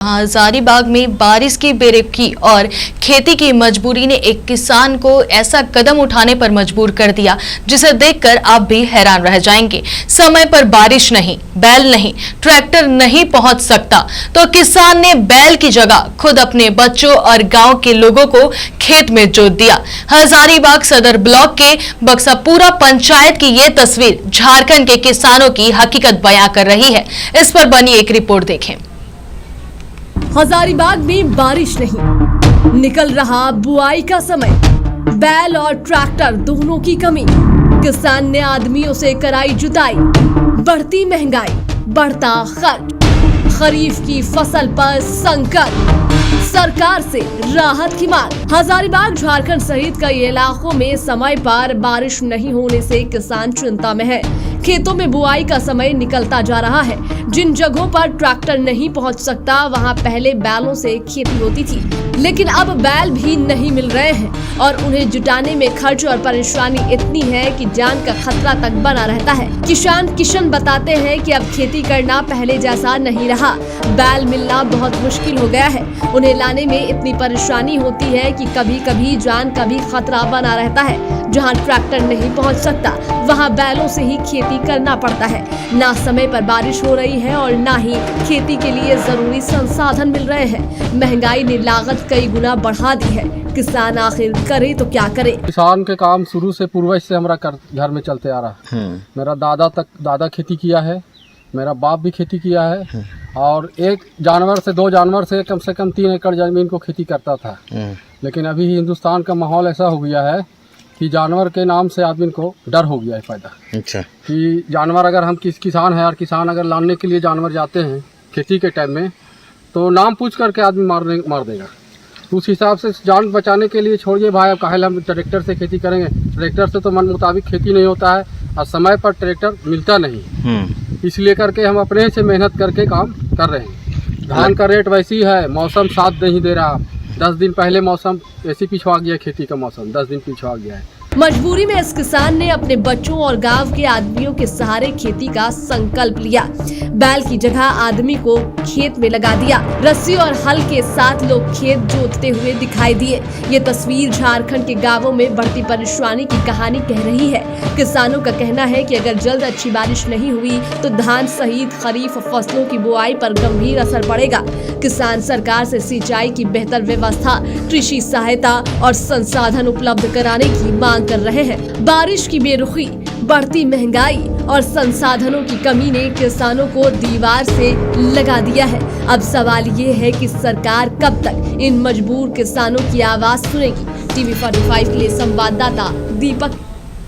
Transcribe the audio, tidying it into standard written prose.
हजारीबाग में बारिश की बेरुखी और खेती की मजबूरी ने एक किसान को ऐसा कदम उठाने पर मजबूर कर दिया जिसे देखकर आप भी हैरान रह जाएंगे। समय पर बारिश नहीं, बैल नहीं, ट्रैक्टर नहीं पहुंच सकता तो किसान ने बैल की जगह खुद अपने बच्चों और गांव के लोगों को खेत में जोत दिया। हजारीबाग सदर ब्लॉक के बक्सापुरा पंचायत की ये तस्वीर झारखंड के किसानों की हकीकत बयां कर रही है। इस पर बनी एक रिपोर्ट देखें। हजारीबाग में बारिश नहीं, निकल रहा बुआई का समय, बैल और ट्रैक्टर दोनों की कमी, किसान ने आदमियों से कराई जुताई, बढ़ती महंगाई, बढ़ता खर्च, खरीफ की फसल पर संकट, सरकार से राहत की मांग। हजारीबाग झारखंड सहित कई इलाकों में समय पर बारिश नहीं होने से किसान चिंता में है। खेतों में बुआई का समय निकलता जा रहा है। जिन जगहों पर ट्रैक्टर नहीं पहुंच सकता वहां पहले बैलों से खेती होती थी, लेकिन अब बैल भी नहीं मिल रहे हैं और उन्हें जुटाने में खर्च और परेशानी इतनी है कि जान का खतरा तक बना रहता है। किशन बताते हैं कि अब खेती करना पहले जैसा नहीं रहा, बैल मिलना बहुत मुश्किल हो गया है। उन्हें लाने में इतनी परेशानी होती है कि कभी कभी जान का भी खतरा बना रहता है। जहाँ ट्रैक्टर नहीं पहुँच सकता वहाँ बैलों से ही खेती करना पड़ता है। ना समय पर बारिश हो रही है और ना ही खेती के लिए जरूरी संसाधन मिल रहे हैं। महंगाई ने लागत कई गुना बढ़ा दी है। किसान आखिर करे तो क्या करे। किसान के काम शुरू से पूर्वज से हमारा घर में चलते आ रहा है। मेरा दादा खेती किया है, मेरा बाप भी खेती किया है और एक जानवर से 2 जानवर से कम 3 एकड़ जमीन को खेती करता था। लेकिन अभी हिंदुस्तान का माहौल ऐसा हो गया है कि जानवर के नाम से आदमी को डर हो गया है पैदा। अच्छा। कि जानवर अगर हम किसान है और किसान अगर लाने के लिए जानवर जाते हैं खेती के टाइम में तो नाम पूछ करके आदमी मार देगा। उस हिसाब से जान बचाने के लिए छोड़िए भाई, अब काहे हम ट्रैक्टर से खेती करेंगे। ट्रैक्टर से तो मन मुताबिक खेती नहीं होता है और समय पर ट्रैक्टर मिलता नहीं। इसलिए करके हम अपने से मेहनत करके काम कर रहे हैं। धान का रेट वैसी है, मौसम साथ नहीं दे रहा। 10 दिन पहले मौसम ऐसे पिछवा गया, खेती का मौसम 10 दिन पिछवा गया है। मजबूरी में इस किसान ने अपने बच्चों और गांव के आदमियों के सहारे खेती का संकल्प लिया। बैल की जगह आदमी को खेत में लगा दिया। रस्सी और हल के साथ लोग खेत जोतते हुए दिखाई दिए। ये तस्वीर झारखंड के गांवों में बढ़ती परेशानी की कहानी कह रही है। किसानों का कहना है कि अगर जल्द अच्छी बारिश नहीं हुई तो धान सहित खरीफ फसलों की बुआई पर गंभीर असर पड़ेगा। किसान सरकार से सिंचाई की बेहतर व्यवस्था, कृषि सहायता और संसाधन उपलब्ध कराने की मांग कर रहे हैं। बारिश की बेरुखी, बढ़ती महंगाई और संसाधनों की कमी ने किसानों को दीवार से लगा दिया है। अब सवाल ये है कि सरकार कब तक इन मजबूर किसानों की आवाज सुनेगी। TV 45 के लिए संवाददाता दीपक